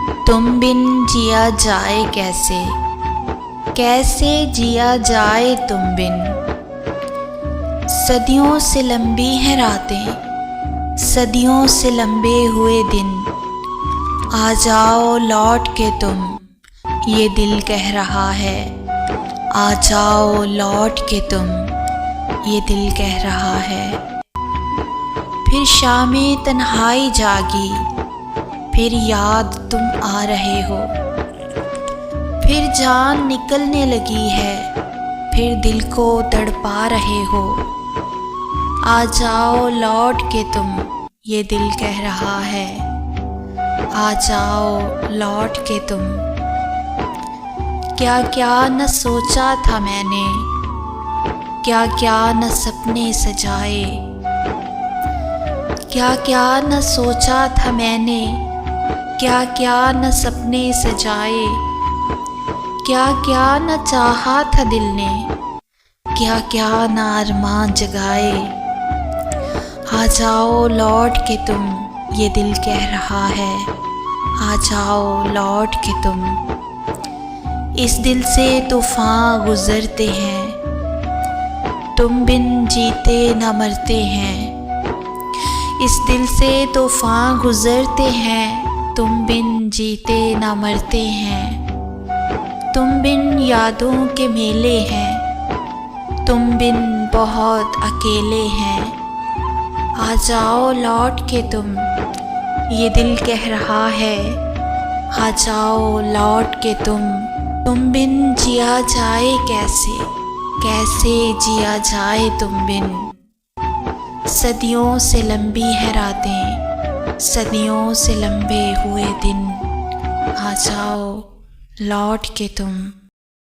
तुम बिन जिया जाए कैसे, कैसे जिया जाए तुम बिन। सदियों से लंबी हैं रातें, सदियों से लंबे हुए दिन। आ जाओ लौट के तुम, ये दिल कह रहा है। आ जाओ लौट के तुम, ये दिल कह रहा है। फिर शामें तन्हाई जागी, फिर याद तुम आ रहे हो। फिर जान निकलने लगी है, फिर दिल को तड़पा रहे हो। आ जाओ लौट के तुम, ये दिल कह रहा है। आ जाओ लौट के तुम। क्या क्या न सोचा था मैंने, क्या क्या न सपने सजाए। क्या क्या न सोचा था मैंने, क्या क्या न सपने सजाए। क्या क्या न चाहा था दिल ने, क्या क्या न अरमान जगाए। आ जाओ लौट के तुम, ये दिल कह रहा है। आ जाओ लौट के तुम। इस दिल से तूफान गुजरते हैं, तुम बिन जीते न मरते हैं। इस दिल से तूफान गुजरते हैं, तुम बिन जीते न मरते हैं। तुम बिन यादों के मेले हैं, तुम बिन बहुत अकेले हैं। आ जाओ लौट के तुम, ये दिल कह रहा है। आ जाओ लौट के तुम बिन जिया जाए कैसे, कैसे जिया जाए तुम बिन। सदियों से लंबी है रातें, सदियों से लंबे हुए दिन। आ जाओ लौट के तुम।